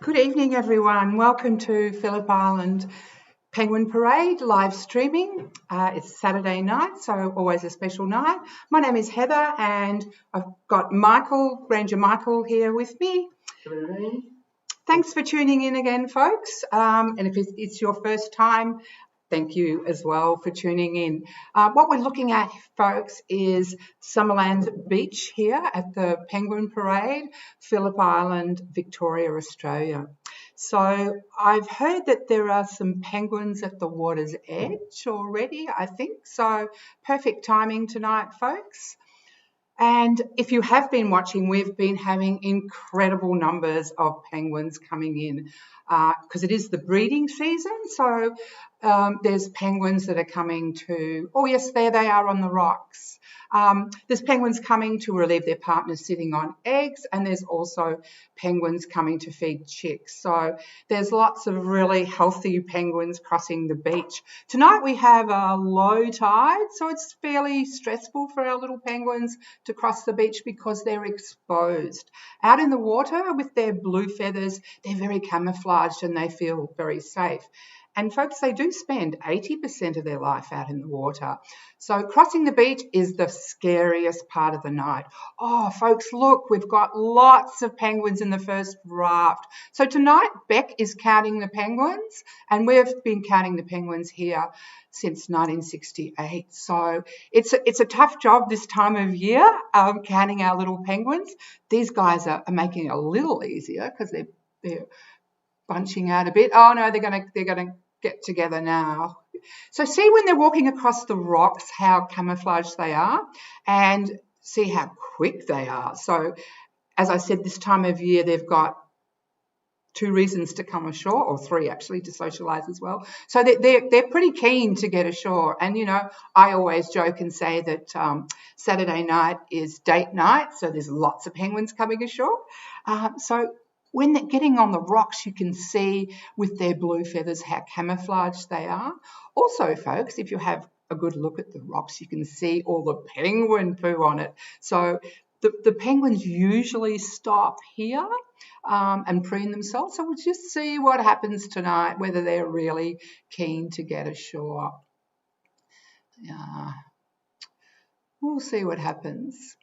Good evening, everyone. Welcome to Phillip Island Penguin Parade live streaming. It's Saturday night, so always a special night. My name is Heather, and I've got Ranger Michael here with me. Good evening. Thanks for tuning in again, folks. And if it's your first time, thank you as well for tuning in. What we're looking at, folks, is Summerland Beach here at the Penguin Parade, Phillip Island, Victoria, Australia. So I've heard that there are some penguins at the water's edge already, I think. So perfect timing tonight, folks. And if you have been watching, we've been having incredible numbers of penguins coming in because it is the breeding season. So there's penguins that are coming to, oh yes, there they are on the rocks. There's penguins coming to relieve their partners sitting on eggs, and there's also penguins coming to feed chicks. So there's lots of really healthy penguins crossing the beach. Tonight we have a low tide, so it's fairly stressful for our little penguins to cross the beach because they're exposed. Out in the water with their blue feathers, they're very camouflaged and they feel very safe. And folks, they do spend 80% of their life out in the water. So crossing the beach is the scariest part of the night. Oh, folks, look, we've got lots of penguins in the first raft. So tonight, Beck is counting the penguins, and we've been counting the penguins here since 1968. So it's a tough job this time of year, counting our little penguins. These guys are making it a little easier because they're bunching out a bit. Oh no, they're gonna get together now. So see when they're walking across the rocks how camouflaged they are, and see how quick they are. So as I said, this time of year they've got 2 reasons to come ashore, or 3 actually, to socialise as well. So they're pretty keen to get ashore. And, you know, I always joke and say that Saturday night is date night, so there's lots of penguins coming ashore. So when they're getting on the rocks, you can see with their blue feathers how camouflaged they are. Also, folks, if you have a good look at the rocks, you can see all the penguin poo on it. So the penguins usually stop here and preen themselves. So we'll just see what happens tonight, whether they're really keen to get ashore. We'll see what happens.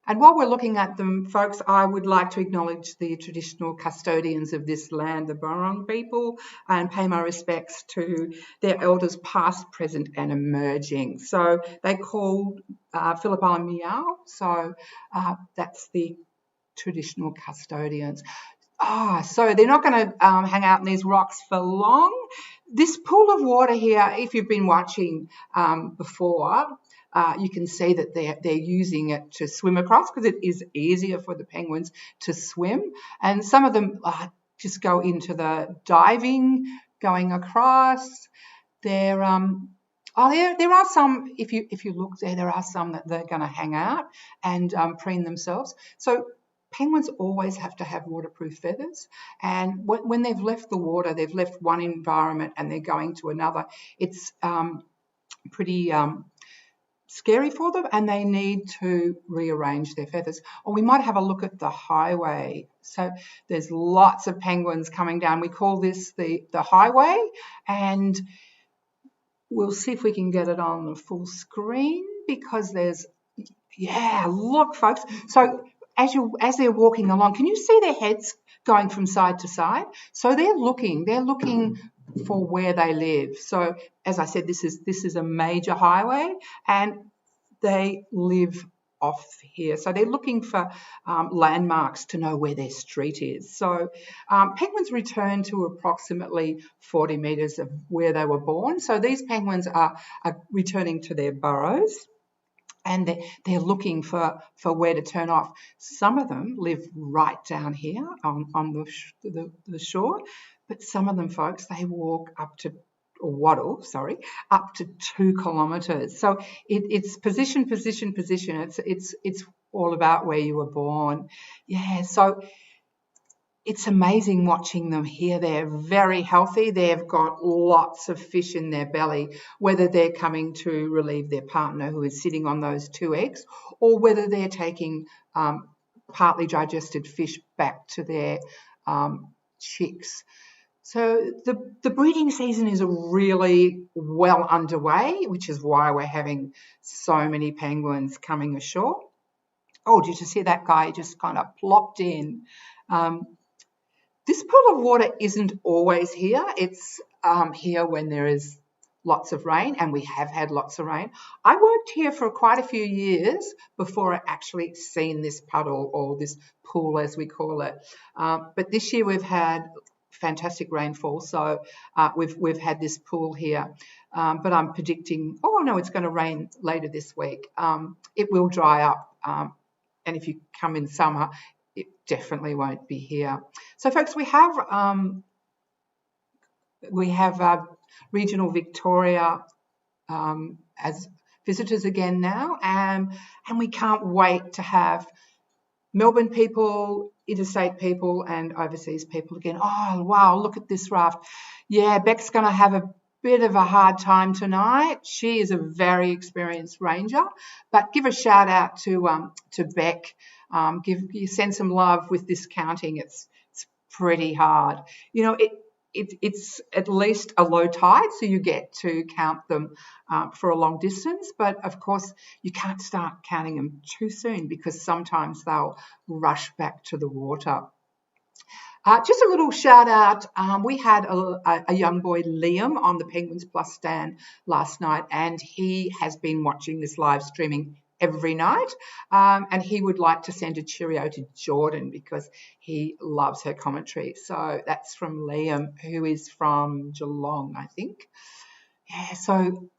And while we're looking at them, folks, I would like to acknowledge the traditional custodians of this land, the Burrow people, and pay my respects to their elders past, present and emerging. So they called Phillip Island Meow, so that's the traditional custodians. So they're not going to hang out in these rocks for long. This pool of water here, if you've been watching before, you can see that they're using it to swim across because it is easier for the penguins to swim. And some of them just go into the diving, going across. There are some, if you look there are some that they're going to hang out and preen themselves. So penguins always have to have waterproof feathers, and when they've left the water, they've left one environment and they're going to another. It's pretty scary for them, and they need to rearrange their feathers. Or we might have a look at the highway. So there's lots of penguins coming down. We call this the highway, and we'll see if we can get it on the full screen because look, folks. So as they're walking along, can you see their heads going from side to side? So they're looking for where they live. So as I said, this is a major highway, and they live off here. So they're looking for landmarks to know where their street is. So penguins return to approximately 40 metres of where they were born. So these penguins are returning to their burrows, and they're looking for where to turn off. Some of them live right down here on the shore, but some of them, folks, they walk up to 2 kilometres. So it's position. It's all about where you were born. Yeah, so it's amazing watching them here. They're very healthy. They've got lots of fish in their belly, whether they're coming to relieve their partner who is sitting on those 2 eggs, or whether they're taking partly digested fish back to their chicks. So the breeding season is really well underway, which is why we're having so many penguins coming ashore. Oh, did you see that guy just kind of plopped in? This pool of water isn't always here. It's here when there is lots of rain, and we have had lots of rain. I worked here for quite a few years before I actually seen this puddle, or this pool as we call it. But this year we've had fantastic rainfall, so we've had this pool here. But I'm predicting, oh no, it's going to rain later this week. It will dry up, and if you come in summer, it definitely won't be here. So folks, we have regional Victoria as visitors again now, and we can't wait to have Melbourne people, interstate people and overseas people again. Oh, wow, look at this raft. Yeah, Beck's going to have a bit of a hard time tonight. She is a very experienced ranger, but give a shout out to Beck. Send some love with this counting. It's pretty hard. You know, it's at least a low tide, so you get to count them for a long distance. But of course, you can't start counting them too soon, because sometimes they'll rush back to the water. Just a little shout out. We had a young boy, Liam, on the Penguins Plus stand last night, and he has been watching this live streaming every night, and he would like to send a cheerio to Jordan because he loves her commentary. So that's from Liam, who is from Geelong, I think. Yeah, so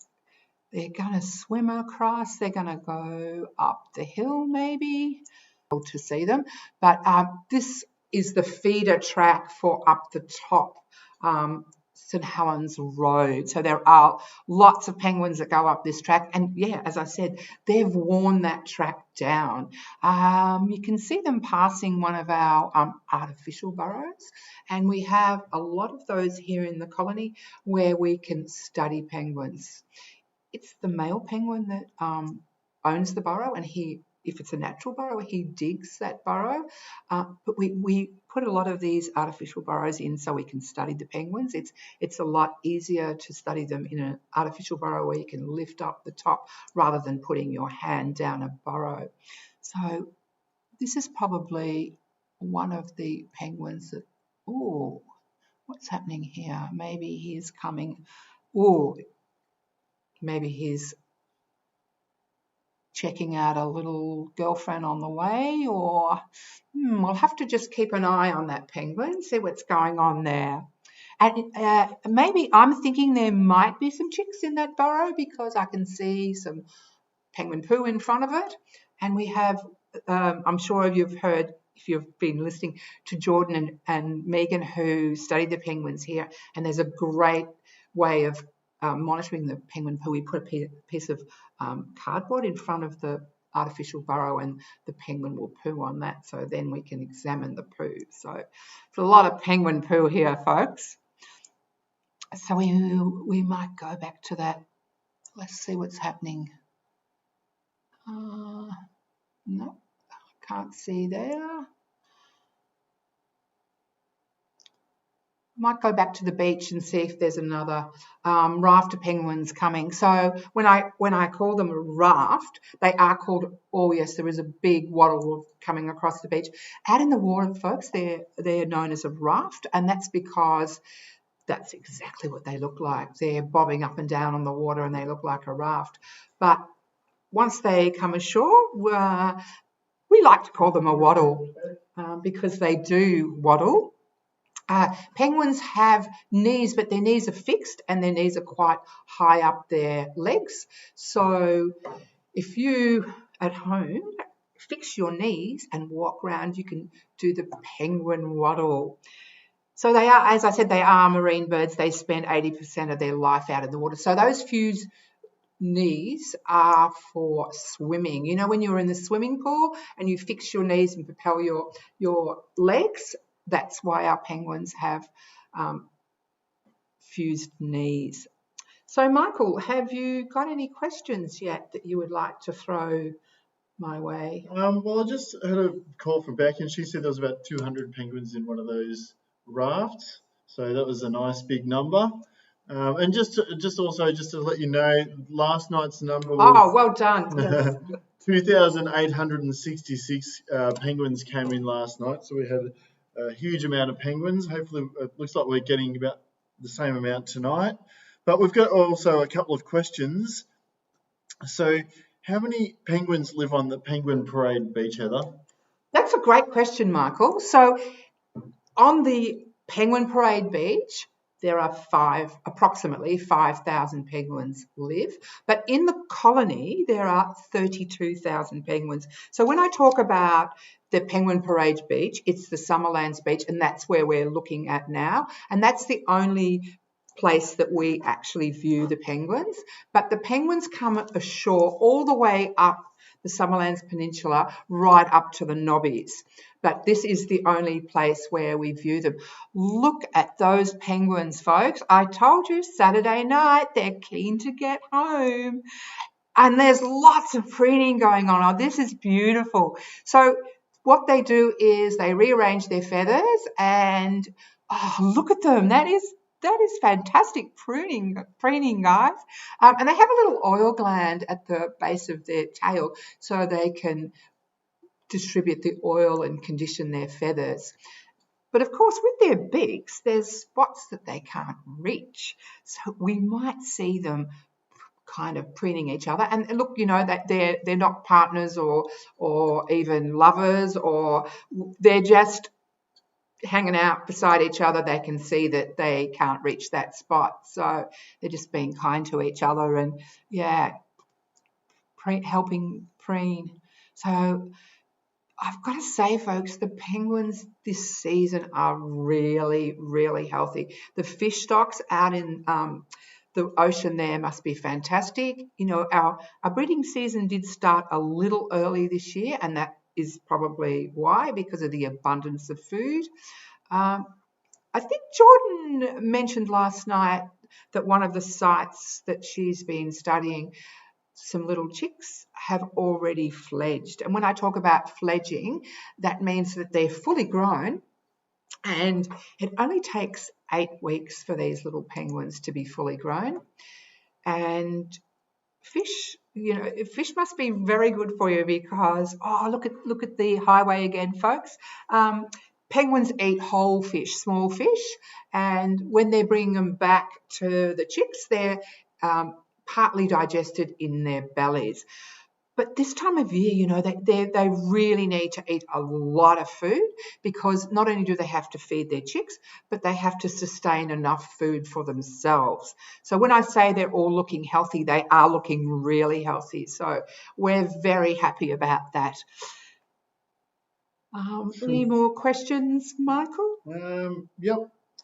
they're going to swim across. They're going to go up the hill maybe to see them. But this is the feeder track for up the top St Helens Road. So there are lots of penguins that go up this track, and yeah, as I said, they've worn that track down. You can see them passing one of our artificial burrows, and we have a lot of those here in the colony where we can study penguins. It's the male penguin that owns the burrow, and if it's a natural burrow, he digs that burrow. But we put a lot of these artificial burrows in so we can study the penguins. It's a lot easier to study them in an artificial burrow where you can lift up the top rather than putting your hand down a burrow. So this is probably one of the penguins that, oh, what's happening here? Maybe he's coming, oh, maybe he's checking out a little girlfriend on the way, or we'll have to just keep an eye on that penguin, see what's going on there. And maybe I'm thinking there might be some chicks in that burrow because I can see some penguin poo in front of it. And we have, I'm sure you've heard, if you've been listening to Jordan and Megan, who studied the penguins here, and there's a great way of monitoring the penguin poo. We put a piece of cardboard in front of the artificial burrow, and the penguin will poo on that, so then we can examine the poo. So it's a lot of penguin poo here, folks. So we might go back to that. Let's see what's happening. No, I can't see there. Might go back to the beach and see if there's another raft of penguins coming. So when I call them a raft, they are called, oh yes, there is a big waddle coming across the beach. Out in the water, folks, they're known as a raft, and that's because that's exactly what they look like. They're bobbing up and down on the water, and they look like a raft. But once they come ashore, we like to call them a waddle because they do waddle. Penguins have knees, but their knees are fixed and their knees are quite high up their legs. So if you at home fix your knees and walk around, you can do the penguin waddle. So they are, as I said, they are marine birds. They spend 80% of their life out in the water. So those fused knees are for swimming. You know, when you're in the swimming pool and you fix your knees and propel your legs, that's why our penguins have fused knees. So, Michael, have you got any questions yet that you would like to throw my way. Well, I just had a call from Becky, and she said there was about 200 penguins in one of those rafts. So that was a nice big number. And just to let you know, last night's number Oh, was well done. Yes. 2,866 penguins came in last night. So we had a huge amount of penguins. Hopefully, it looks like we're getting about the same amount tonight. But we've got also a couple of questions. So, how many penguins live on the Penguin Parade beach, Heather? That's a great question, Michael. So on the Penguin Parade Beach, there are approximately 5,000 penguins live, but in the colony, there are 32,000 penguins. So when I talk about the Penguin Parade Beach, it's the Summerlands Beach, and that's where we're looking at now. And that's the only place that we actually view the penguins. But the penguins come ashore all the way up the Summerlands Peninsula, right up to the Knobbies. But this is the only place where we view them. Look at those penguins, folks. I told you Saturday night they're keen to get home. And there's lots of preening going on. Oh, this is beautiful. So what they do is they rearrange their feathers and look at them. That is fantastic preening, guys. And they have a little oil gland at the base of their tail so they can distribute the oil and condition their feathers. But of course, with their beaks, there's spots that they can't reach. So we might see them kind of preening each other. And look, you know, that they're not partners or even lovers, or they're just hanging out beside each other. They can see that they can't reach that spot. So they're just being kind to each other and, yeah, helping preen. So I've got to say, folks, the penguins this season are really, really healthy. The fish stocks out in the ocean there must be fantastic. You know, our breeding season did start a little early this year, and that is probably why, because of the abundance of food. I think Jordan mentioned last night that one of the sites that she's been studying, some little chicks have already fledged. And when I talk about fledging, that means that they're fully grown, and it only takes 8 weeks for these little penguins to be fully grown. And fish, you know, fish must be very good for you because, look at the highway again, folks. Penguins eat whole fish, small fish, and when they're bringing them back to the chicks, they're partly digested in their bellies. But this time of year, you know, they really need to eat a lot of food, because not only do they have to feed their chicks, but they have to sustain enough food for themselves. So when I say they're all looking healthy, they are looking really healthy. So we're very happy about that. Any more questions, Michael? Yep,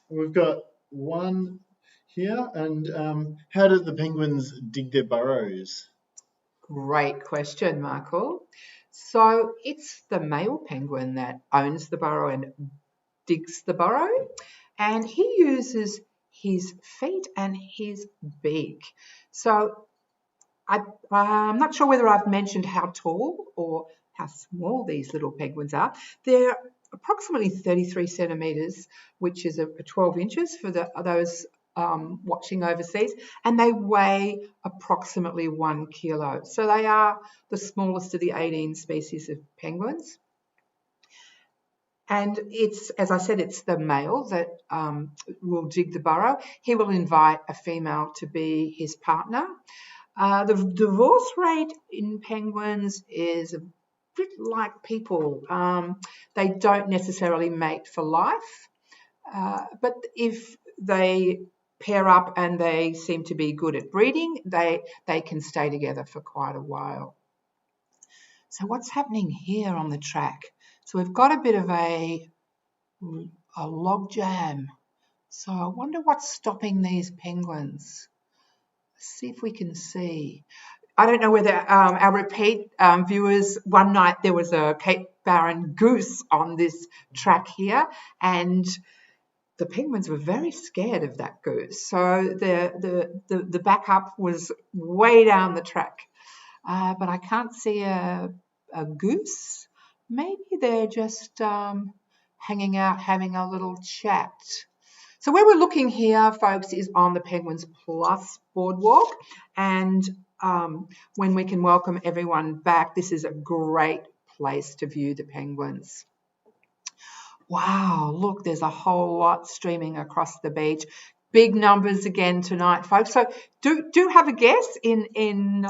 we've got one here. And how do the penguins dig their burrows? Great question, Michael. So it's the male penguin that owns the burrow and digs the burrow, and he uses his feet and his beak. So I'm not sure whether I've mentioned how tall or how small these little penguins are. They're approximately 33 centimetres, which is a 12 inches for those watching overseas, and they weigh approximately 1 kilo. So they are the smallest of the 18 species of penguins. And it's, as I said, it's the male that will dig the burrow. He will invite a female to be his partner. The divorce rate in penguins is a bit like people. They don't necessarily mate for life, but if they pair up and they seem to be good at breeding, they can stay together for quite a while. So what's happening here on the track? So we've got a bit of a log jam. So I wonder what's stopping these penguins. Let's see if we can see. I don't know whether our repeat viewers, one night there was a Cape Barren goose on this track here, and the penguins were very scared of that goose. So the backup was way down the track. But I can't see a a goose. Maybe they're just hanging out, having a little chat. So where we're looking here, folks, is on the Penguins Plus boardwalk. And when we can welcome everyone back, this is a great place to view the penguins. Wow, look, there's a whole lot streaming across the beach. Big numbers again tonight, folks. So do have a guess in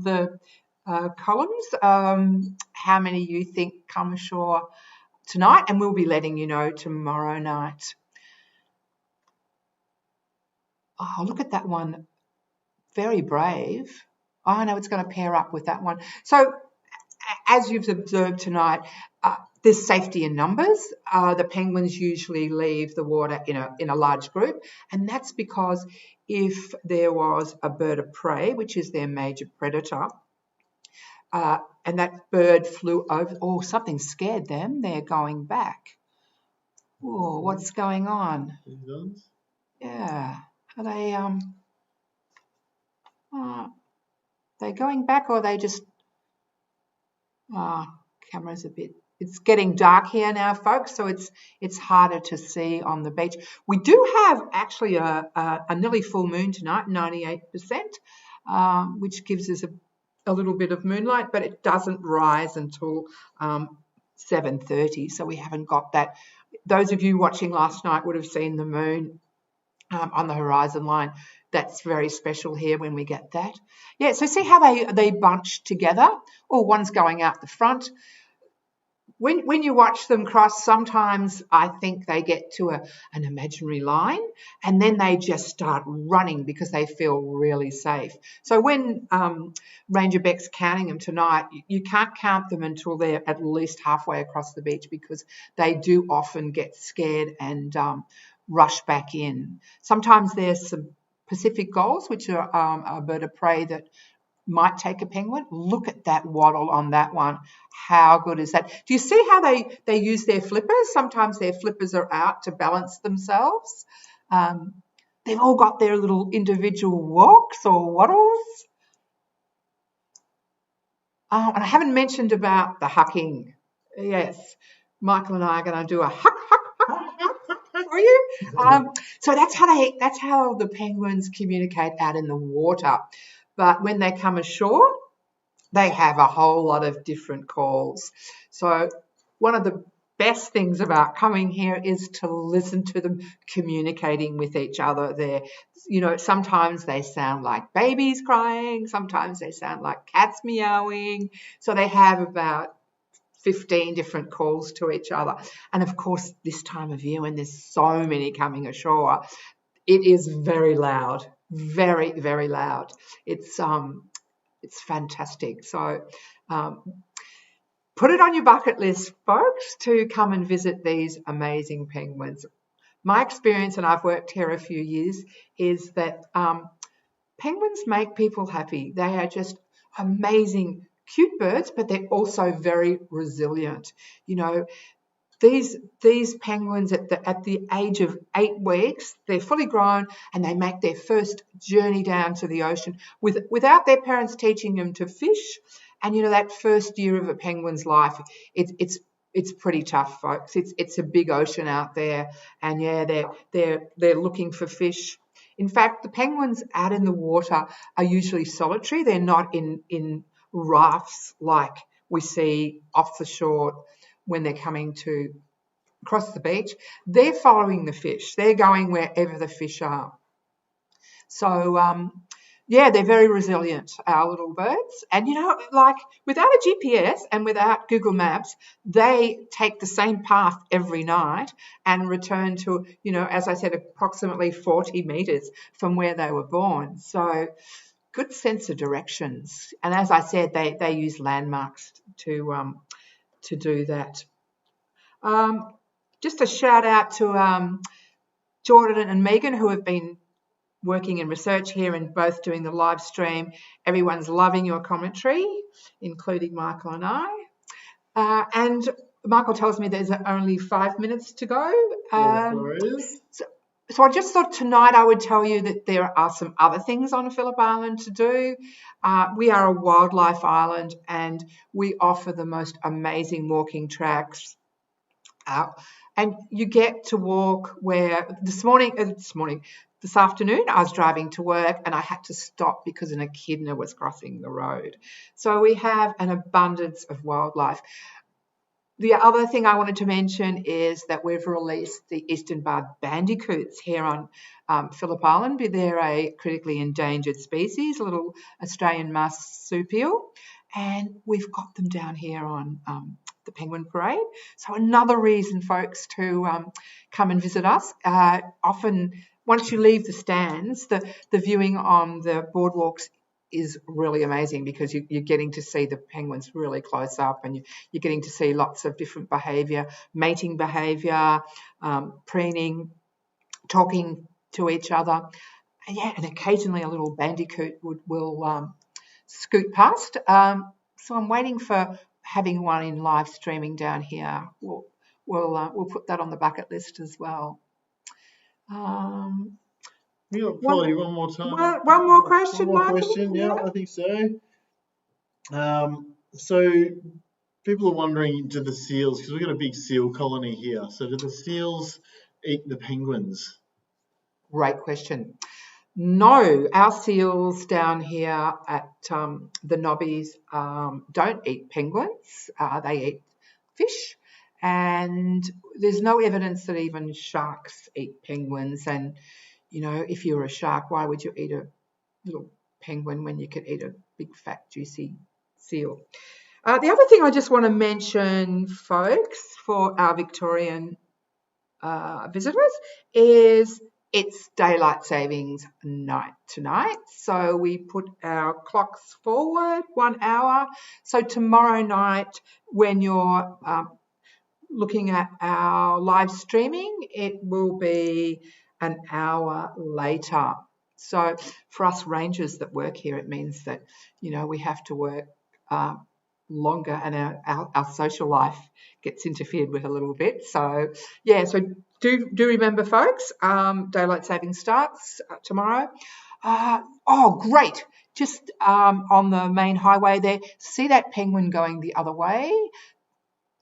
the columns how many you think come ashore tonight, and we'll be letting you know tomorrow night. Oh, look at that one. Very brave. Oh, no, it's going to pair up with that one. So as you've observed tonight, there's safety in numbers. The penguins usually leave the water in a large group, and that's because if there was a bird of prey, which is their major predator, and that bird flew over, oh, something scared them, they're going back. Oh, what's going on? Yeah, are they going back, or are they just... camera's a bit... It's getting dark here now, folks, so it's harder to see on the beach. We do have actually a nearly full moon tonight, 98%, which gives us a little bit of moonlight, but it doesn't rise until 7:30, so we haven't got that. Those of you watching last night would have seen the moon on the horizon line. That's very special here when we get that. Yeah, so see how they bunch together? Or one's going out the front. When you watch them cross, sometimes I think they get to an imaginary line, and then they just start running because they feel really safe. So when Ranger Beck's counting them tonight, you can't count them until they're at least halfway across the beach, because they do often get scared and rush back in. Sometimes there's some Pacific gulls, which are a bird of prey that might take a penguin. Look at that waddle on that one. How good is that? Do you see how they use their flippers? Sometimes their flippers are out to balance themselves. They've all got their little individual walks or waddles. And I haven't mentioned about the hucking. Yes, Michael and I are going to do a huck for you. So that's how the penguins communicate out in the water. But when they come ashore, they have a whole lot of different calls. So one of the best things about coming here is to listen to them communicating with each other. Sometimes they sound like babies crying, sometimes they sound like cats meowing. So they have about 15 different calls to each other. And of course, this time of year when there's so many coming ashore, it is very loud, very, very loud. It's fantastic. So put it on your bucket list, folks, to come and visit these amazing penguins. My experience, and I've worked here a few years, is that penguins make people happy. They are just amazing, cute birds, but they're also very resilient. These penguins at the age of 8 weeks, they're fully grown, and they make their first journey down to the ocean without their parents teaching them to fish. And that first year of a penguin's life, it's pretty tough, folks. It's a big ocean out there, and yeah, they're looking for fish. In fact, the penguins out in the water are usually solitary. They're not in rafts like we see off the shore when they're coming to cross the beach. They're following the fish. They're going wherever the fish are. So, they're very resilient, our little birds. And, without a GPS and without Google Maps, they take the same path every night and return to, as I said, approximately 40 metres from where they were born. So good sense of directions. And as I said, they use landmarks to do that. Just a shout out to Jordan and Megan, who have been working in research here and both doing the live stream. Everyone's loving your commentary, including Michael and I. And Michael tells me there's only 5 minutes to go. There is. So I just thought tonight I would tell you that there are some other things on Phillip Island to do. We are a wildlife island and we offer the most amazing walking tracks. And you get to walk where this afternoon I was driving to work and I had to stop because an echidna was crossing the road. So we have an abundance of wildlife. The other thing I wanted to mention is that we've released the eastern barred bandicoots here on Phillip Island. They're a critically endangered species, a little Australian marsupial, and we've got them down here on the Penguin Parade. So another reason, folks, to come and visit us. Often, once you leave the stands, the viewing on the boardwalks is really amazing because you're getting to see the penguins really close up, and you're getting to see lots of different behaviour, mating behaviour, preening, talking to each other. And occasionally a little bandicoot will scoot past. So I'm waiting for having one in live streaming down here. We'll put that on the bucket list as well. We got probably one more time. One more question, One more Michael? question, yeah, I think so. So people are wondering, do the seals, because we've got a big seal colony here, so do the seals eat the penguins? Great question. No, our seals down here at the Nobbies don't eat penguins. They eat fish. And there's no evidence that even sharks eat penguins. And, you know, if you were a shark, why would you eat a little penguin when you could eat a big, fat, juicy seal? The other thing I just want to mention, folks, for our Victorian visitors is it's daylight savings night tonight. So we put our clocks forward 1 hour. So tomorrow night, when you're looking at our live streaming, it will be an hour later. So for us rangers that work here, it means that, you know, we have to work longer, and our social life gets interfered with a little bit. So yeah, so do remember, folks, daylight saving starts tomorrow. Oh, great. Just on the main highway there, see that penguin going the other way?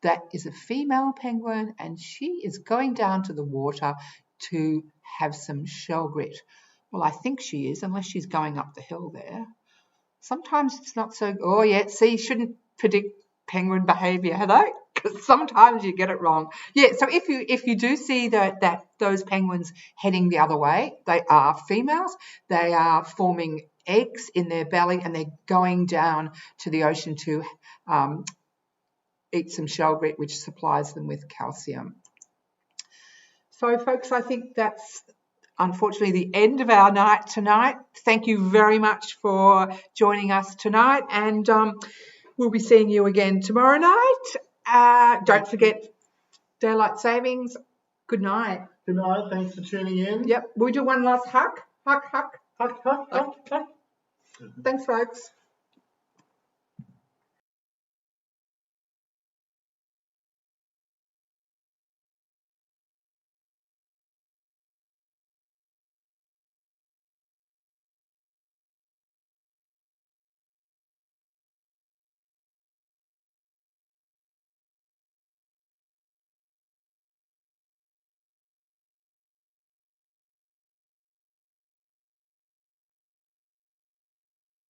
That is a female penguin, and she is going down to the water to have some shell grit. Well, I think she is, unless she's going up the hill there. Sometimes it's not so. Oh, yeah. See, you shouldn't predict penguin behaviour, though, because sometimes you get it wrong. Yeah. So if you do see that those penguins heading the other way, they are females. They are forming eggs in their belly, and they're going down to the ocean to eat some shell grit, which supplies them with calcium. So, folks, I think that's unfortunately the end of our night tonight. Thank you very much for joining us tonight, and we'll be seeing you again tomorrow night. Don't forget daylight savings. Good night. Good night. Thanks for tuning in. Yep. We'll do one last hug. Hug. Hug, hug, hug, hug. Thanks, folks.